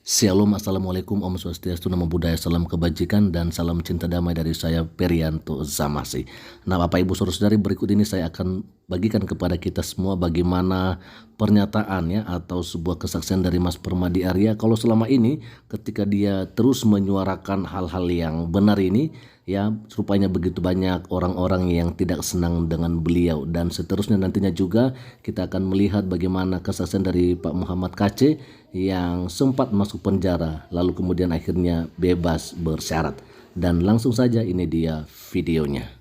Shalom, Assalamualaikum, Om Swastiastu, Namo Buddhaya, salam kebajikan dan salam cinta damai dari saya Perianto Zamasi. Nah, Bapak Ibu Saudara-saudari, berikut ini saya akan bagikan kepada kita semua bagaimana pernyataan ya atau sebuah kesaksian dari Mas Permadi Arya kalau selama ini ketika dia terus menyuarakan hal-hal yang benar ini ya, rupanya begitu banyak orang-orang yang tidak senang dengan beliau, dan seterusnya nantinya juga kita akan melihat bagaimana kesaksian dari Pak Muhammad KC yang sempat masuk penjara lalu kemudian akhirnya bebas bersyarat. Dan langsung saja ini dia videonya.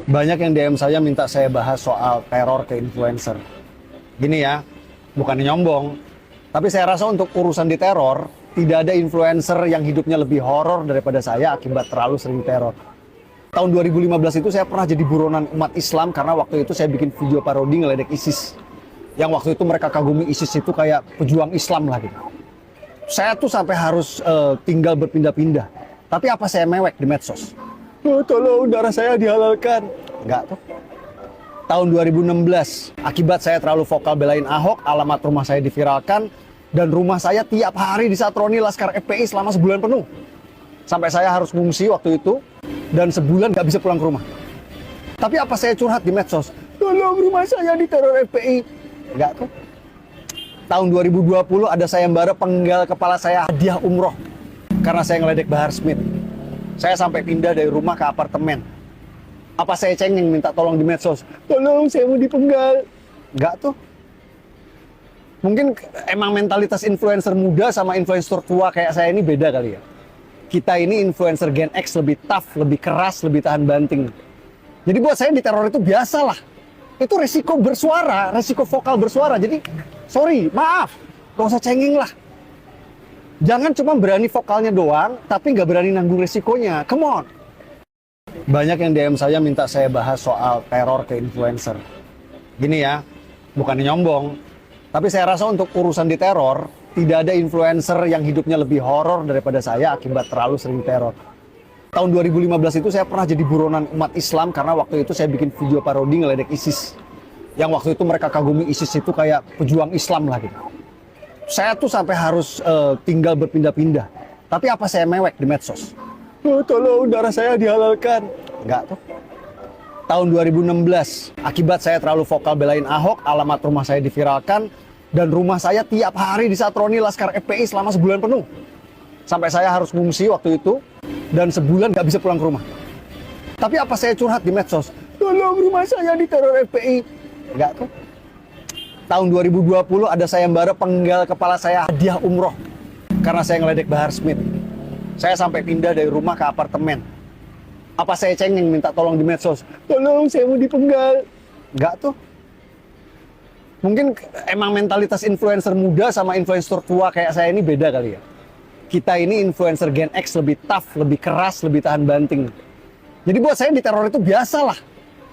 Banyak yang DM saya minta saya bahas soal teror ke influencer. Gini ya, bukan nyombong, tapi saya rasa untuk urusan di teror, tidak ada influencer yang hidupnya lebih horor daripada saya akibat terlalu sering teror. Tahun 2015 itu saya pernah jadi buronan umat Islam karena waktu itu saya bikin video parodi ngeledek ISIS. Yang waktu itu mereka kagumi ISIS itu kayak pejuang Islam lah gitu. Saya tuh sampai harus tinggal berpindah-pindah. Tapi apa saya mewek di medsos? Oh, tolong darah saya dihalalkan. Enggak tuh. Tahun 2016, akibat saya terlalu vokal belain Ahok, alamat rumah saya diviralkan, dan rumah saya tiap hari disatroni Laskar FPI selama sebulan penuh. Sampai saya harus ngungsi waktu itu, dan sebulan gak bisa pulang ke rumah. Tapi apa saya curhat di medsos? Tolong rumah saya diteror FPI. Enggak tuh. Tahun 2020 ada sayembara penggal kepala saya hadiah umroh karena saya ngeledek Bahar Smith. Saya sampai pindah dari rumah ke apartemen. Apa saya cengeng minta tolong di medsos? Tolong saya mau dipenggal. Enggak tuh. Mungkin emang mentalitas influencer muda sama influencer tua kayak saya ini beda kali ya. Kita ini influencer Gen X lebih tough, lebih keras, lebih tahan banting. Jadi buat saya di teror itu biasa lah. Itu resiko bersuara, resiko vokal bersuara. Jadi sorry, maaf, gak usah cengeng lah. Jangan cuma berani vokalnya doang, tapi nggak berani nanggung resikonya. Come on. Banyak yang DM saya minta saya bahas soal teror ke influencer. Gini ya, bukan nyombong, tapi saya rasa untuk urusan di teror, tidak ada influencer yang hidupnya lebih horor daripada saya akibat terlalu sering teror. Tahun 2015 itu saya pernah jadi buronan umat Islam karena waktu itu saya bikin video parodi ngeledek ISIS. Yang waktu itu mereka kagumi ISIS itu kayak pejuang Islam lah gitu. Saya tuh sampai harus tinggal berpindah-pindah. Tapi apa saya mewek di medsos? Oh, tolong darah saya dihalalkan. Enggak tuh. Tahun 2016, akibat saya terlalu vokal belain Ahok, alamat rumah saya diviralkan, dan rumah saya tiap hari disatroni Laskar FPI selama sebulan penuh. Sampai saya harus ngungsi waktu itu, dan sebulan gak bisa pulang ke rumah. Tapi apa saya curhat di medsos? Tolong rumah saya diteror FPI. Enggak tuh. Tahun 2020 ada sayembara penggal kepala saya hadiah umroh karena saya ngeledek Bahar Smith. Saya sampai pindah dari rumah ke apartemen. Apa saya cengeng minta tolong di medsos? Tolong saya mau dipenggal. Enggak tuh. Mungkin emang mentalitas influencer muda sama influencer tua kayak saya ini beda kali ya. Kita ini influencer Gen X lebih tough, lebih keras, lebih tahan banting. Jadi buat saya di teror itu biasa lah.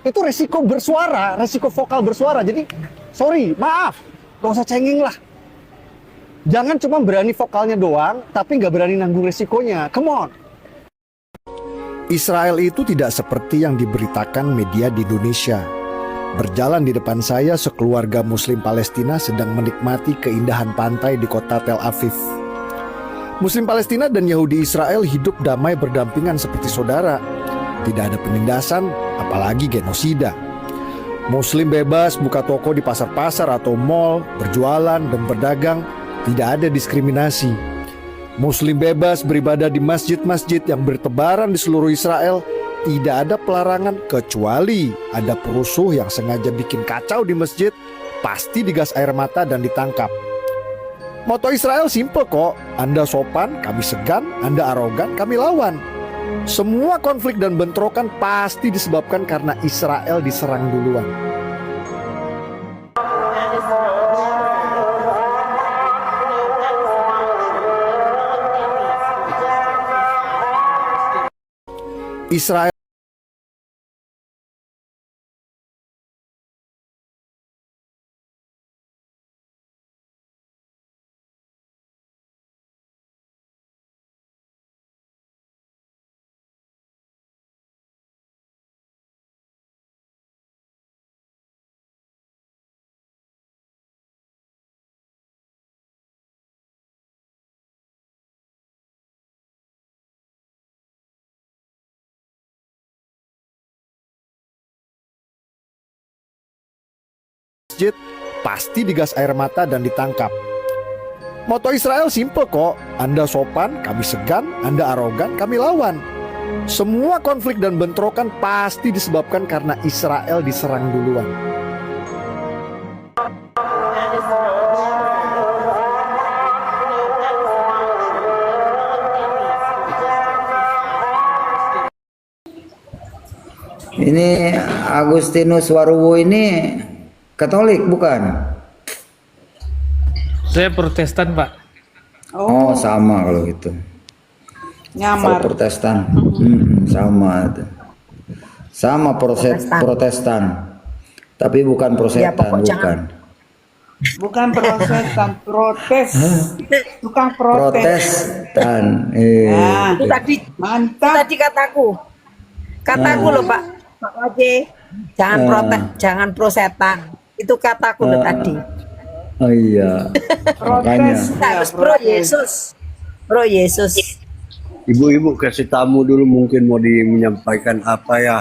Itu resiko bersuara, resiko vokal bersuara. Jadi sorry, maaf, gak usah cengeng lah. Jangan cuma berani vokalnya doang, tapi nggak berani nanggung resikonya. Come on. Israel itu tidak seperti yang diberitakan media di Indonesia. Berjalan di depan saya sekeluarga Muslim Palestina sedang menikmati keindahan pantai di kota Tel Aviv. Muslim Palestina dan Yahudi Israel hidup damai berdampingan seperti saudara. Tidak ada penindasan, apalagi genosida. Muslim bebas buka toko di pasar-pasar atau mall, berjualan dan berdagang. Tidak ada diskriminasi. Muslim bebas beribadah di masjid-masjid yang bertebaran di seluruh Israel. Tidak ada pelarangan kecuali ada perusuh yang sengaja bikin kacau di masjid, pasti digas air mata dan ditangkap. Moto Israel simple kok. Anda sopan, kami segan. Anda arogan, kami lawan. Semua konflik dan bentrokan pasti disebabkan karena Israel diserang duluan. Israel masjid, pasti digas air mata dan ditangkap. Moto Israel simple kok, Anda sopan, kami segan, Anda arogan, kami lawan. Semua konflik dan bentrokan pasti disebabkan karena Israel diserang duluan. Ini Agustinus Waruwo ini Katolik bukan? Saya Protestan, Pak. Oh, sama kalau gitu. Kalau Nyamar. Protestan, sama itu. Sama Protestan. Tapi bukan Prosetan, bukan. Bukan Protestan, protes. Tukang protes. Protestan. Nah, Itu tadi mantap. kataku. Kataku loh Pak Oce. Jangan prosetan. Itu kataku loh tadi. Oh iya. Makanya. Protes. Harus pro Yesus. Pro Yesus. Ibu-ibu kasih tamu dulu mungkin mau menyampaikan apa ya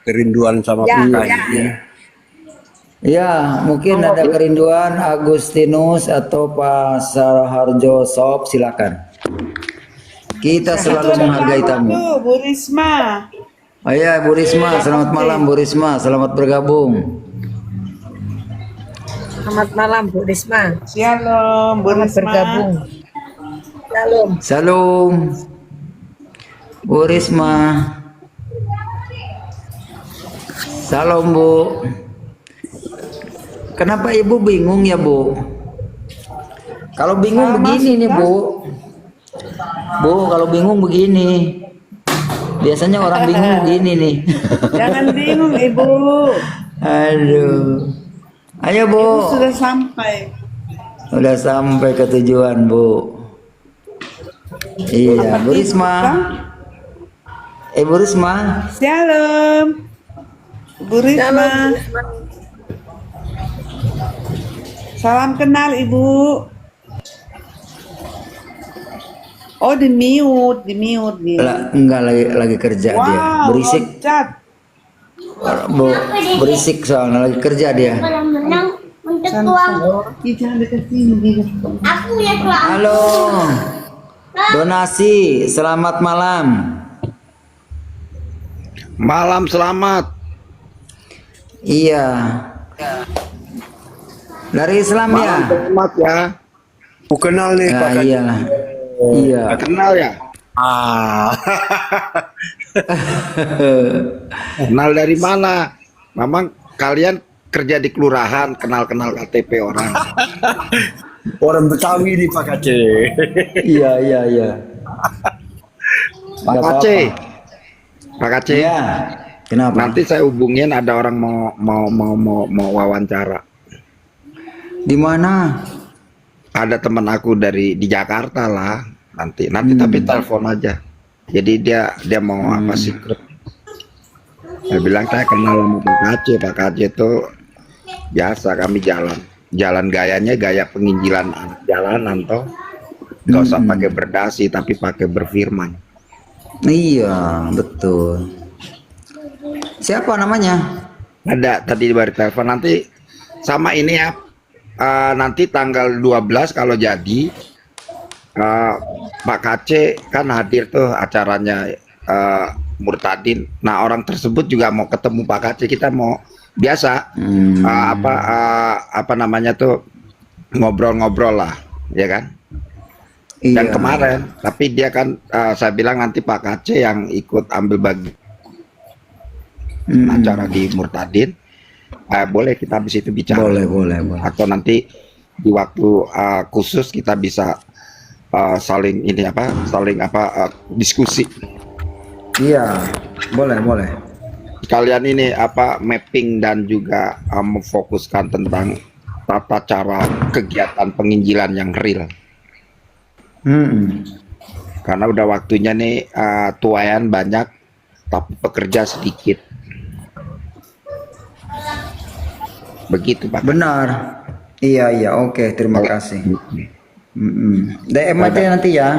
kerinduan sama Ya, kita ya. ini. Ya, mungkin ada kerinduan Agustinus atau Pak Sarharjo Sob, silakan. Kita selalu menghargai tamu. Tuh, Bu Risma. Oh iya, Bu Risma, selamat malam Bu Risma, selamat bergabung. Selamat malam Bu Risma. Shalom, Bu Selamat Risma. bergabung. Shalom. Salam. Bu Risma. Salam Bu. Kenapa Ibu bingung ya Bu? Kalau bingung begini nih Bu. Bu, kalau bingung begini. Biasanya orang bingung begini nih. Jangan bingung, Ibu. Aduh. Ayo Bu. Ibu sudah sampai. Udah sampai ke tujuan Bu. Iya, Bu Risma. Bu Risma. Shalom. Bu Risma. Salam kenal, Ibu. Oh, di mute nih. Enggak lagi kerja dia. Wow, Berisik. loncat. Bu, berisik soalnya lagi kerja dia. Menang untuk uang. Ih, jangan dekat sini. Aku ya keluar. Halo. Donasi, selamat malam. Malam selamat. Iya. Dari Islam ya? Selamat ya. Aku kenal nih Pak. Iya. Iya. Nggak kenal ya? Kenal dari mana? Memang kalian kerja di kelurahan, kenal-kenal KTP orang. Orang Betawi nih Pak Kace. Iya. Pak Nggak Kace. apa-apa. Pak Kace. Iya. Kenapa? Nanti saya hubungin ada orang mau wawancara. Di mana? Ada teman aku di Jakarta lah. Nanti tapi telepon aja. Jadi dia mau apa sih? Saya bilang saya kenal sama Pak Kace. Pak Kace itu biasa kami jalan gayanya gaya penginjilan anak jalanan toh. Nggak usah pakai berdasi tapi pakai berfirman. Iya, betul. Siapa namanya? Ada tadi baru telepon nanti sama ini ya. Nanti tanggal 12 kalau jadi Pak Kace kan hadir tuh acaranya Murtadin. Nah orang tersebut juga mau ketemu Pak Kace. Kita mau biasa apa namanya tuh ngobrol-ngobrol lah, ya kan? Dan Iya. kemarin, tapi dia kan saya bilang nanti Pak Kace yang ikut ambil bagi acara di Murtadin. Boleh kita habis itu bicara. Boleh. Atau nanti di waktu khusus kita bisa saling diskusi. Iya, boleh. Kalian ini mapping dan juga memfokuskan tentang tata cara kegiatan penginjilan yang real. Karena udah waktunya nih tuayan banyak tapi pekerja sedikit. Begitu Pak. Benar. Iya, oke, terima kasih. DM aja nanti ya.